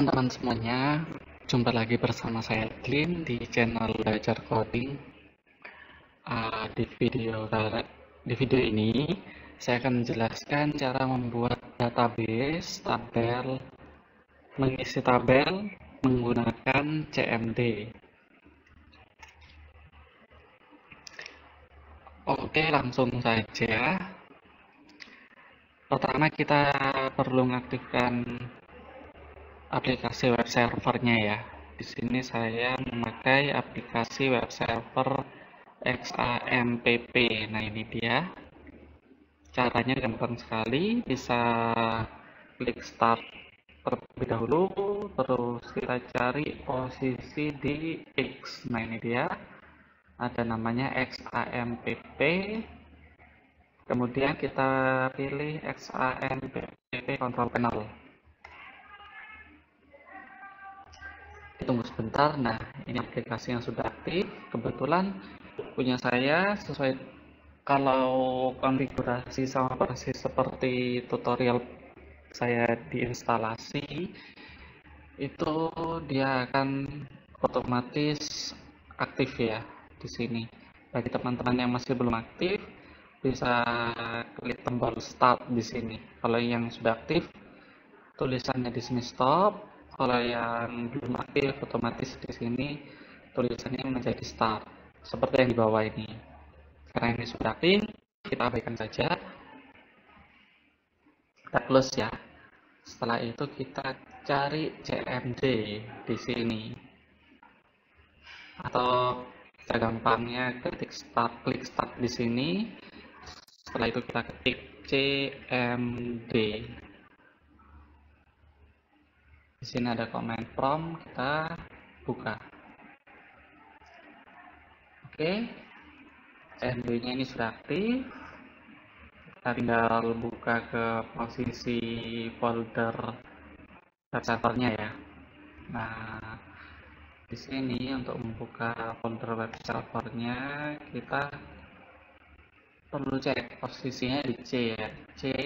teman-teman semuanya, jumpa lagi bersama saya Edlin di channel Belajar Coding. Di video ini saya akan menjelaskan cara membuat database tabel, mengisi tabel menggunakan CMD. Oke, langsung saja. Pertama kita perlu mengaktifkan aplikasi web servernya ya. Di sini saya memakai aplikasi web server XAMPP. Nah, ini dia. Caranya gampang sekali. Bisa klik start terlebih dahulu, terus kita cari posisi di X. Nah, ini dia. Ada namanya XAMPP. Kemudian kita pilih XAMPP Control Panel. Tunggu sebentar. Nah, ini aplikasi yang sudah aktif. Kebetulan punya saya sesuai, kalau konfigurasi sama persis seperti tutorial saya di instalasi, itu dia akan otomatis aktif ya di sini. Bagi teman-teman yang masih belum aktif, bisa klik tombol start di sini. Kalau yang sudah aktif, tulisannya di sini stop. Kalau yang belum aktif, otomatis di sini tulisannya menjadi start, seperti yang di bawah ini. Karena ini sudah aktif, kita abaikan saja. Kita close ya. Setelah itu kita cari CMD di sini. Atau kita gampangnya klik start di sini. Setelah itu kita ketik CMD. Di sini ada command prompt, kita buka. Oke, CMD-nya ini sudah aktif. Kita tinggal buka ke posisi folder web servernya ya. Nah, di sini untuk membuka folder web servernya kita perlu cek posisinya di C ya. C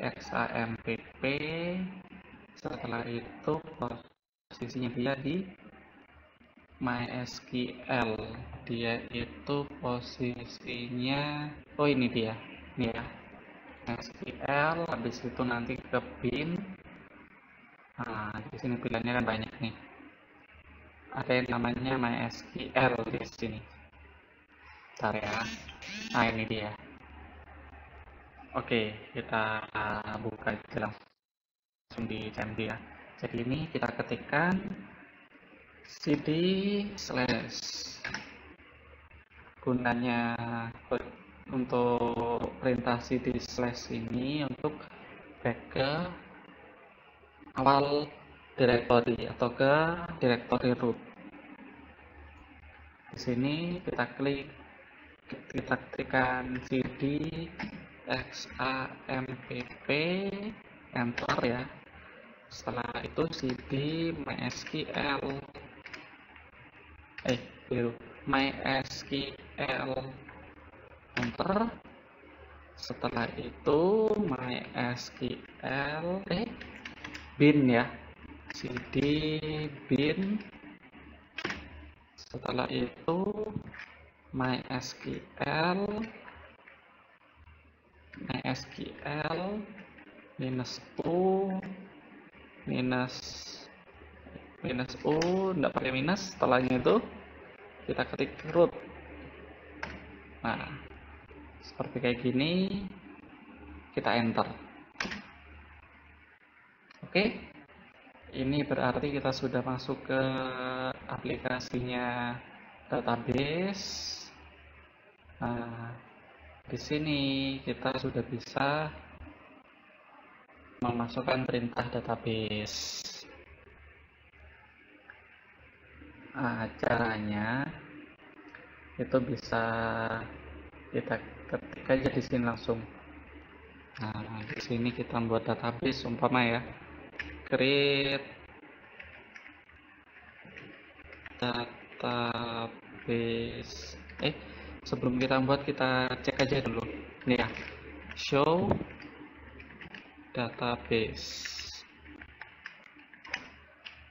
XAMPP. Setelah itu posisinya dia di MySQL. Dia itu posisinya, oh ini dia, nih ya, MySQL. Habis itu nanti ke bin. Nah, di sini pilihannya kan banyak nih. Ada yang namanya MySQL di sini. Bentar ya. Nah, ini dia. Oke, kita buka langsung di CMD ya. Jadi ini kita ketikkan cd slash. Gunanya untuk perintah cd slash ini untuk back ke awal directory atau ke directory root. Di sini kita ketikkan cd XAMPP, enter ya. Setelah itu cd MySQL, MySQL, enter. Setelah itu MySQL bin ya, cd bin. Setelah itu MySQL minus u enggak pakai minus. Setelahnya itu kita ketik root. Nah, seperti kayak gini, kita enter. Oke, ini berarti kita sudah masuk ke aplikasinya database. Nah, di sini kita sudah bisa memasukkan perintah database. Nah, caranya itu bisa kita ketik aja di sini langsung. Nah, di sini kita buat database umpama ya, create database. Sebelum kita buat, kita cek aja dulu. Nih ya, show database.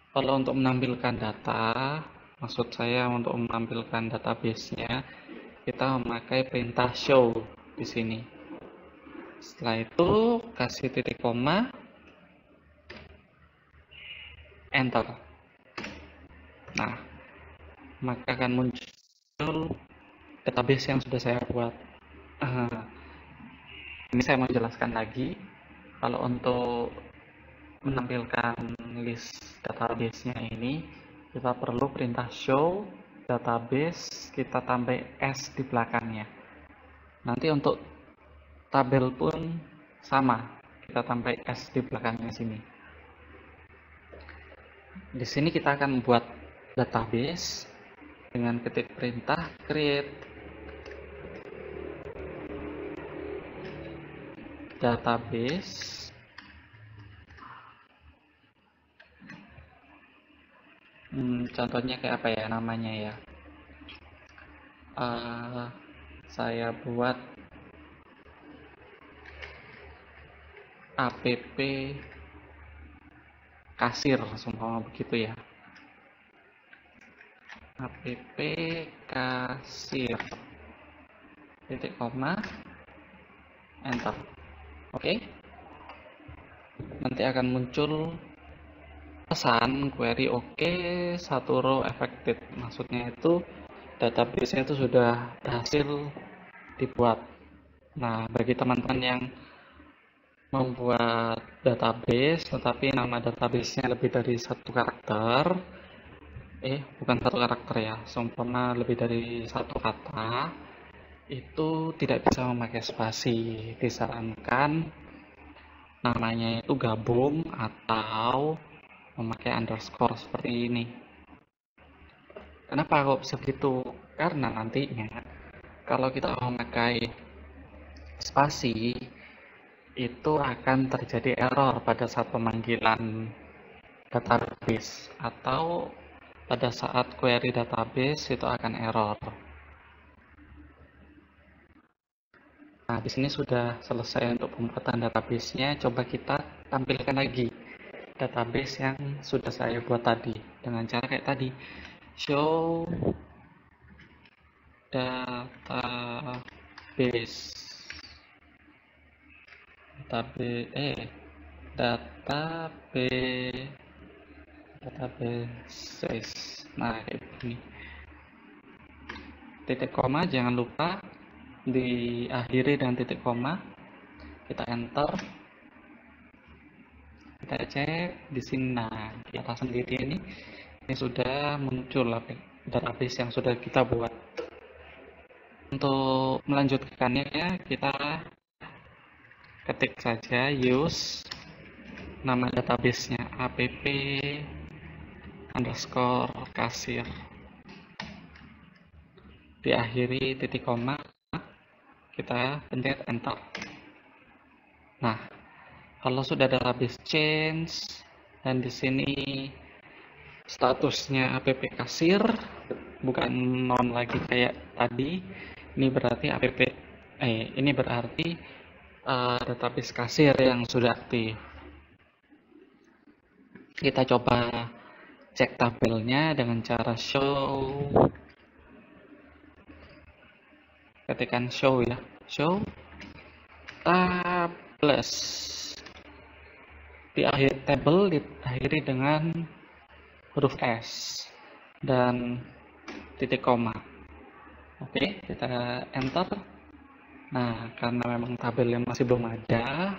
Kalau untuk menampilkan data, maksud saya untuk menampilkan database-nya, kita memakai perintah show di sini. Setelah itu kasih titik koma, enter. Nah, maka akan muncul database yang sudah saya buat. Ini saya mau jelaskan lagi. Kalau untuk menampilkan list database-nya ini, kita perlu perintah show database, kita tambah s di belakangnya. Nanti untuk tabel pun sama, kita tambah s di belakangnya sini. Di sini kita akan membuat database dengan ketik perintah create database. Contohnya kayak apa ya namanya ya? Saya buat app kasir, semua begitu ya. App kasir, titik koma, enter. Oke. Nanti akan muncul pesan query oke, satu row affected. Maksudnya itu database-nya itu sudah berhasil dibuat. Nah, bagi teman-teman yang membuat database tetapi nama database-nya lebih dari satu karakter, bukan satu karakter ya, seumpama lebih dari satu kata, itu tidak bisa memakai spasi. Disarankan namanya itu gabung atau memakai underscore seperti ini. Kenapa kok bisa begitu? Karena nantinya kalau kita memakai spasi, itu akan terjadi error pada saat pemanggilan database atau pada saat query database itu akan error. Nah, di sini sudah selesai untuk pembuatan database-nya. Coba kita tampilkan lagi database yang sudah saya buat tadi dengan cara kayak tadi, show database databases. Nah, kayak begini. Titik koma jangan lupa diakhiri dengan titik koma. Kita enter. Kita cek di sini. Nah, di atas sendiri ini sudah muncul database yang sudah kita buat. Untuk melanjutkannya, kita ketik saja use nama database-nya app underscore kasir, diakhiri titik koma, kita pencet enter. Nah, kalau sudah database change dan di sini statusnya app kasir, bukan non lagi kayak tadi, ini berarti database kasir yang sudah aktif. Kita coba cek tabelnya dengan cara show. Ketikkan show ya, show tables. Di akhir tabel diakhiri dengan huruf S dan titik koma. Oke, kita enter. Nah, karena memang tabelnya masih belum ada,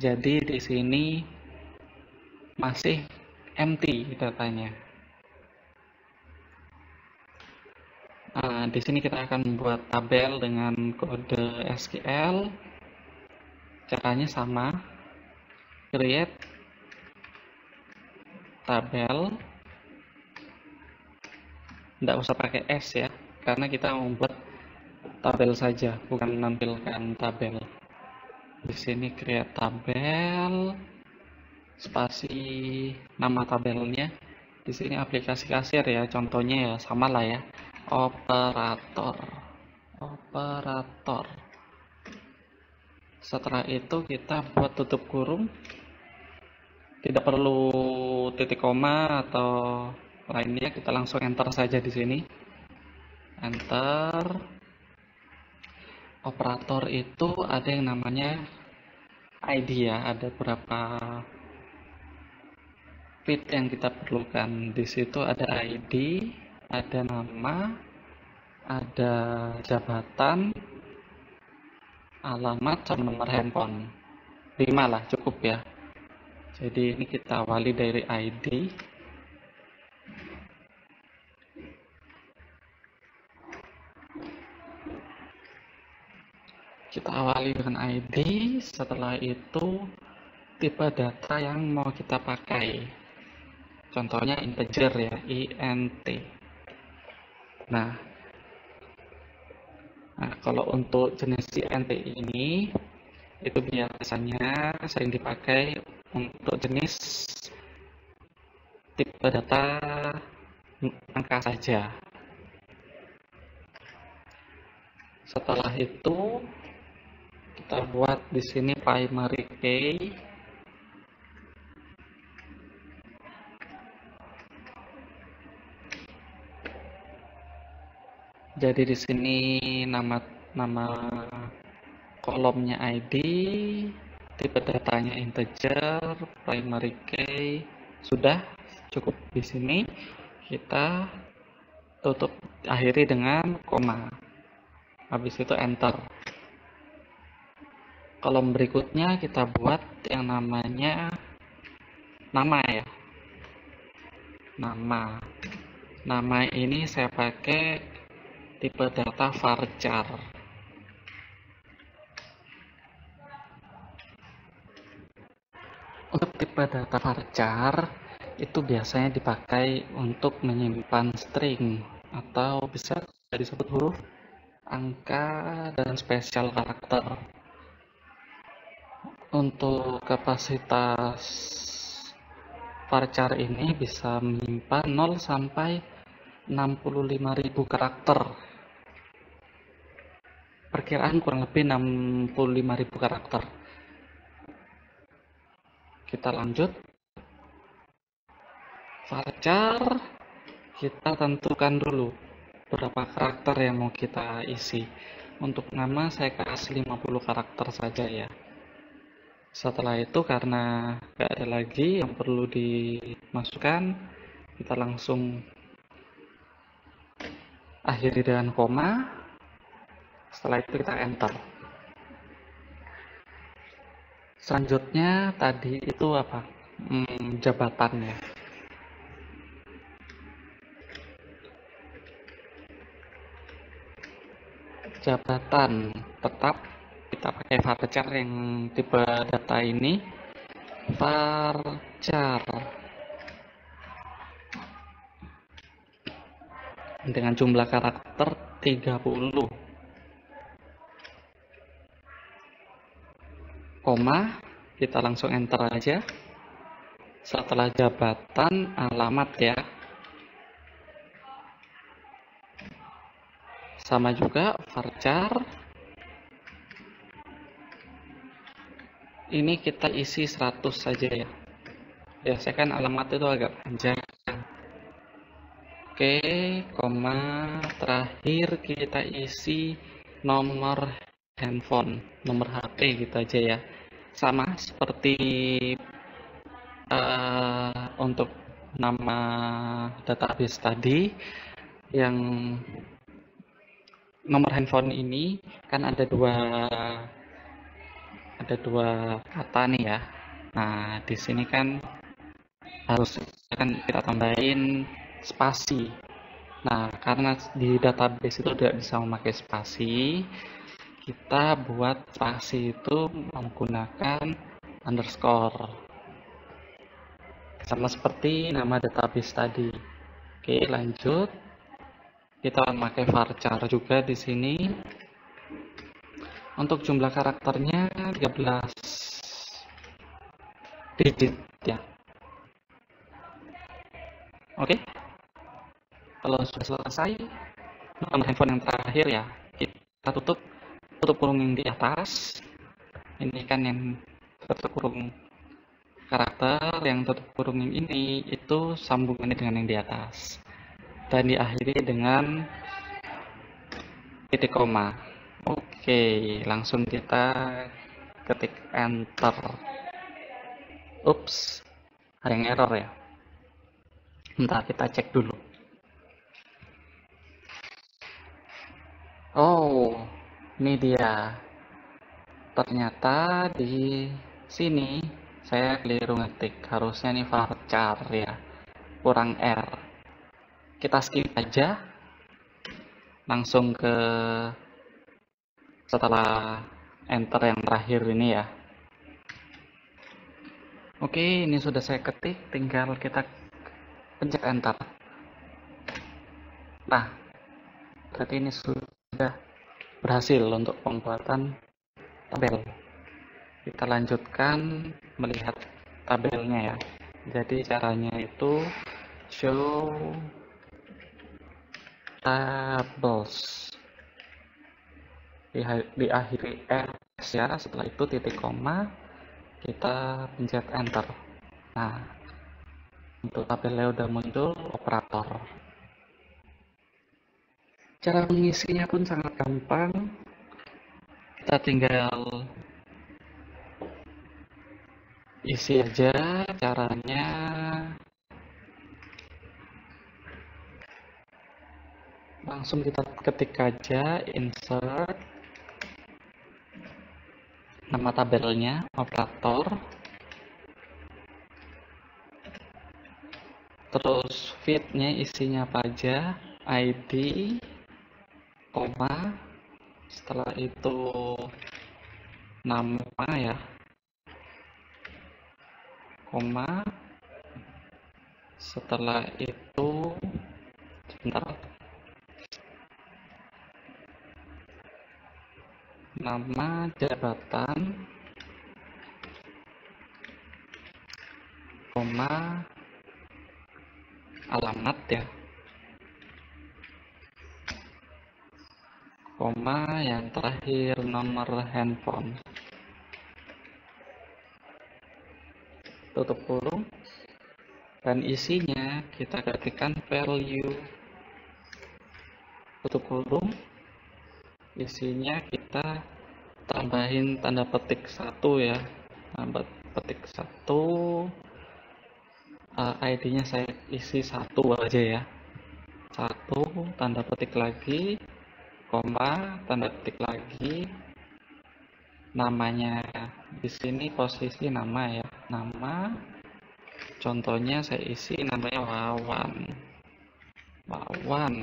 jadi di sini masih empty datanya. Nah, di sini kita akan membuat tabel dengan kode SQL. Caranya sama, create tabel. Tidak usah pakai S ya, karena kita membuat tabel saja, bukan menampilkan tabel. Di sini create tabel, spasi nama tabelnya. Di sini aplikasi kasir ya, contohnya ya sama lah ya, operator. Setelah itu kita buat tutup kurung. Tidak perlu titik koma atau lainnya, kita langsung enter saja di sini. Enter. Operator itu ada yang namanya ID ya, ada beberapa field yang kita perlukan. Di situ ada ID, ada nama, ada jabatan, alamat, sama nomor handphone. 5 lah, cukup ya. Jadi ini kita awali dari ID. Kita awali dengan ID, setelah itu tipe data yang mau kita pakai. Contohnya integer ya, int. Nah, kalau untuk jenis int ini, itu biasanya sering dipakai untuk jenis tipe data angka saja. Setelah itu kita buat di sini primary key. Jadi di sini nama kolomnya ID, tipe datanya integer, primary key. Sudah cukup di sini. Kita tutup, akhiri dengan koma. Habis itu enter. Kolom berikutnya kita buat yang namanya nama ya. Nama ini saya pakai tipe data varchar. Untuk tipe data varchar itu biasanya dipakai untuk menyimpan string atau bisa disebut huruf, angka, dan spesial karakter. Untuk kapasitas varchar ini bisa menyimpan 0 sampai 65.000 karakter. Perkiraan kurang lebih 65.000 karakter. Kita lanjut. Varchar, kita tentukan dulu berapa karakter yang mau kita isi. Untuk nama saya kasih 50 karakter saja ya. Setelah itu karena nggak ada lagi yang perlu dimasukkan, kita langsung akhiri dengan koma. Setelah itu kita enter. Selanjutnya tadi itu apa? Jabatannya. Jabatan tetap kita pakai varchar yang tipe data ini. Varchar dengan jumlah karakter 30, koma, kita langsung enter aja. Setelah jabatan, alamat ya, sama juga varchar. Ini kita isi 100 saja ya. Biasanya kan alamat itu agak panjang. Oke, koma, terakhir kita isi nomor handphone, nomor HP gitu aja ya. Sama seperti untuk nama database tadi, yang nomor handphone ini kan ada dua kata nih ya. Nah, di sini kan harus kita tambahin spasi. Nah, karena di database itu tidak bisa memakai spasi, kita buat spasi itu menggunakan underscore. Sama seperti nama database tadi. Oke, lanjut. Kita memakai varchar juga di sini. Untuk jumlah karakternya 13 digit ya. Oke. Kalau sudah selesai, nomor handphone yang terakhir ya, kita tutup kurung yang di atas. Ini kan yang tertutup kurung karakter yang tutup kurung ini itu sambungannya dengan yang di atas dan diakhiri dengan titik koma. Oke, langsung kita ketik enter. Ups, ada yang error ya. Bentar, kita cek dulu. Oh, ini dia. Ternyata di sini saya keliru ngetik. Harusnya ini varchar ya. Kurang R. Kita skip aja. Langsung ke setelah enter yang terakhir ini ya. Oke, ini sudah saya ketik, tinggal kita pencet enter. Nah, berarti ini sudah berhasil untuk pembuatan tabel. Kita lanjutkan melihat tabelnya ya. Jadi caranya itu show tables, diakhiri S ya, setelah itu titik koma, kita pencet enter. Nah, untuk tabelnya udah muncul operator. Cara mengisinya pun sangat gampang. Kita tinggal isi aja. Caranya langsung kita ketik aja insert nama tabelnya, operator, terus feednya isinya apa aja, ID, koma, setelah itu nama ya, koma, setelah itu sebentar, nama jabatan, koma, alamat ya, koma, yang terakhir nomor handphone, tutup kurung, dan isinya kita ketikkan value, tutup kurung, isinya kita tambahin tanda petik 1 ya, tanda petik 1, ID-nya saya isi 1 aja ya, 1, tanda petik lagi, koma, tanda petik lagi, namanya di sini posisi nama ya, nama, contohnya saya isi namanya Wawan.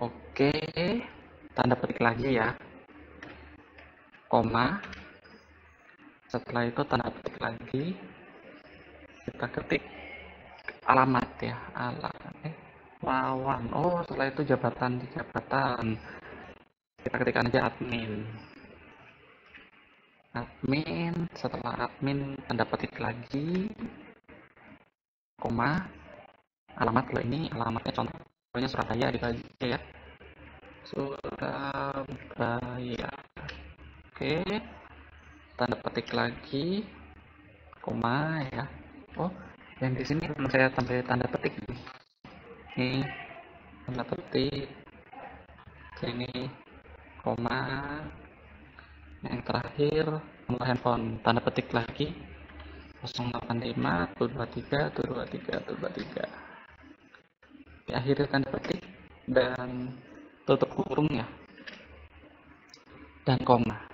Oke, tanda petik lagi ya, koma, setelah itu tanda petik lagi, kita ketik alamat ya, Wawan. Oh, setelah itu jabatan, kita ketikkan aja admin, setelah admin tanda petik lagi, koma, alamat. Kalau ini alamatnya contohnya Surabaya gitu aja ya, Surabaya. Oke, tanda petik lagi, koma ya. Oh, yang di sini saya tambah tanda petik nih, tanda petik sini, koma, yang terakhir nomor handphone, tanda petik lagi 085 223 223 diakhiri tanda petik dan tutup kurung ya, dan koma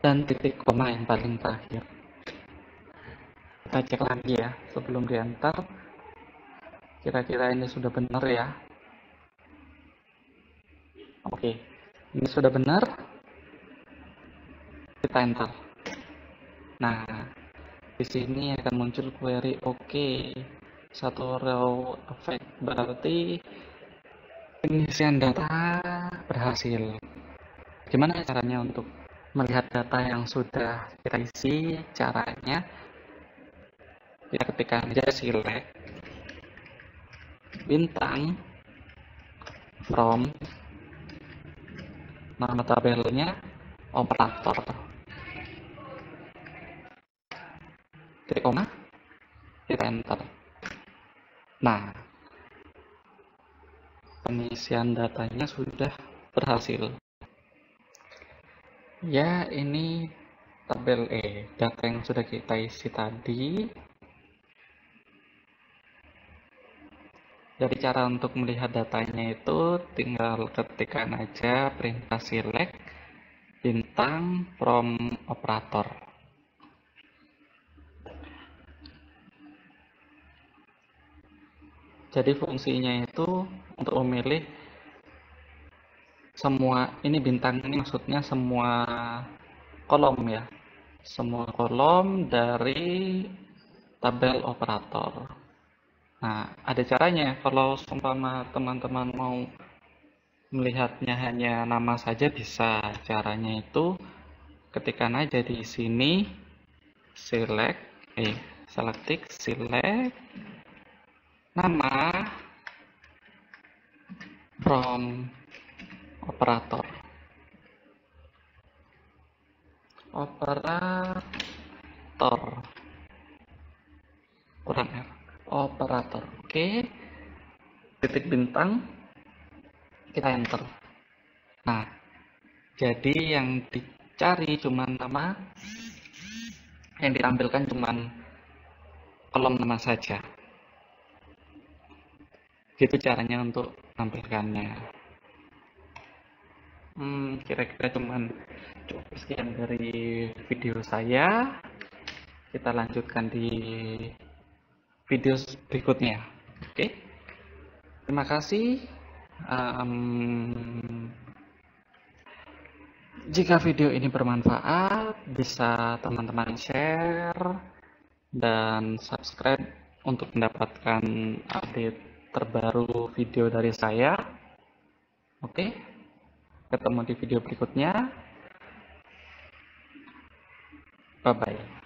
dan titik koma yang paling terakhir. Kita cek lagi ya sebelum di enter, kira-kira ini sudah benar ya. Oke, ini sudah benar, kita enter. Nah, di sini akan muncul query oke, satu row effect, berarti pengisian data berhasil. Gimana caranya untuk melihat data yang sudah kita isi? Caranya kita ketikkan aja select bintang from nama tabelnya operator. titik koma, kita enter. Nah, pengisian datanya sudah berhasil. Ya, ini tabel data yang sudah kita isi tadi. Jadi cara untuk melihat datanya itu tinggal ketikkan aja perintah select bintang from operator. Jadi fungsinya itu untuk memilih semua, ini bintang ini maksudnya semua kolom ya, semua kolom dari tabel operator. Nah, ada caranya. Kalau seumpama teman-teman mau melihatnya hanya nama saja bisa. Caranya itu ketikkan aja di sini select nama from operator. Operator. Oke. Titik bintang, kita enter. Nah, jadi yang dicari cuma nama, yang ditampilkan cuma kolom nama saja. Gitu caranya untuk tampilkannya. Kira-kira cuman cukup sekian dari video saya. Kita lanjutkan di video berikutnya. Oke. Terima kasih. Jika video ini bermanfaat, bisa teman-teman share dan subscribe untuk mendapatkan update terbaru video dari saya. Oke, ketemu di video berikutnya. Bye-bye.